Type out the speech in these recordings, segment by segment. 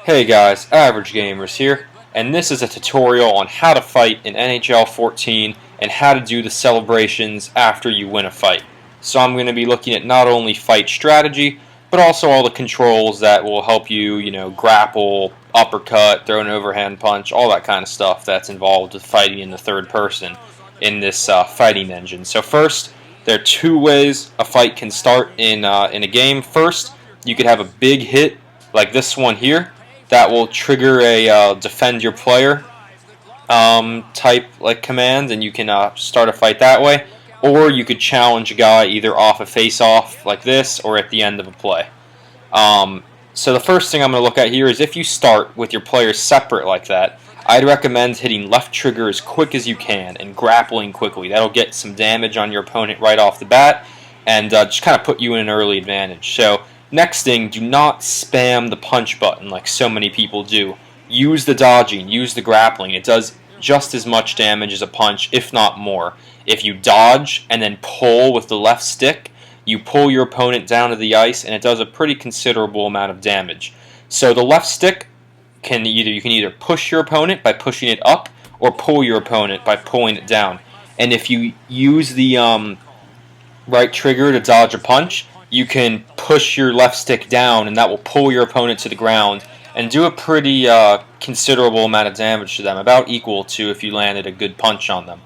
Hey guys, Average Gamers here, and this is a tutorial on how to fight in NHL 14 and how to do the celebrations after you win a fight. So I'm going to be looking at not only fight strategy, but also all the controls that will help you, grapple, uppercut, throw an overhand punch, all that kind of stuff that's involved with fighting in the third person in this fighting engine. So first, there are two ways a fight can start in a game. First, you could have a big hit like this one here that will trigger a defend your player type like command, and you can start a fight that way. Or you could challenge a guy either off a face-off like this or at the end of a play. So the first thing I'm going to look at here is if you start with your players separate like that, I'd recommend hitting left trigger as quick as you can and grappling quickly. That'll get some damage on your opponent right off the bat and just kind of put you in an early advantage. So next thing, do not spam the punch button like so many people do. Use the dodging, use the grappling. It does just as much damage as a punch, if not more. If you dodge and then pull with the left stick, you pull your opponent down to the ice, and it does a pretty considerable amount of damage. So the left stick you can either push your opponent by pushing it up, or pull your opponent by pulling it down. And if you use the right trigger to dodge a punch, you can push your left stick down, and that will pull your opponent to the ground and do a pretty considerable amount of damage to them, about equal to if you landed a good punch on them.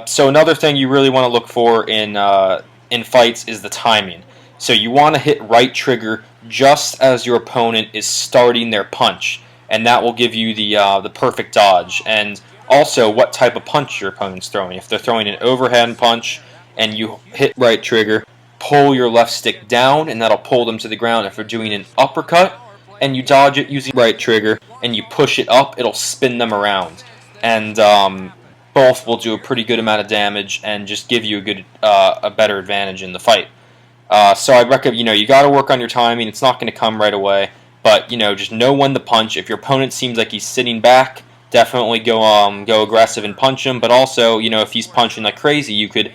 So another thing you really want to look for in fights is the timing. So you want to hit right trigger just as your opponent is starting their punch, and that will give you the perfect dodge. And also what type of punch your opponent's throwing. If they're throwing an overhand punch and you hit right trigger, pull your left stick down, and that'll pull them to the ground. If they're doing an uppercut and you dodge it using right trigger and you push it up, it'll spin them around. And both will do a pretty good amount of damage and just give you a better advantage in the fight. So I'd recommend, you got to work on your timing. It's not going to come right away, but just know when to punch. If your opponent seems like he's sitting back, definitely go aggressive and punch him. But also, if he's punching like crazy, you could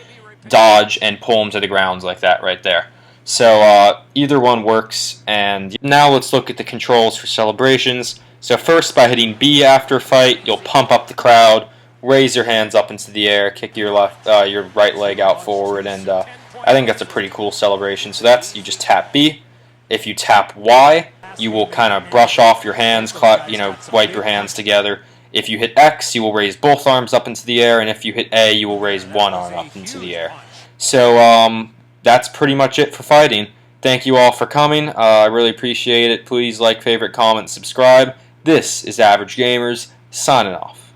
dodge and pull him to the ground like that right there. So either one works. And now let's look at the controls for celebrations. So first, by hitting B after a fight, you'll pump up the crowd, raise your hands up into the air, kick your right leg out forward, and I think that's a pretty cool celebration. So you just tap B. If you tap Y, you will kind of brush off your hands, wipe your hands together. If you hit X, you will raise both arms up into the air, and if you hit A, you will raise one arm up into the air. So that's pretty much it for fighting. Thank you all for coming. I really appreciate it. Please like, favorite, comment, subscribe. This is Average Gamers, signing off.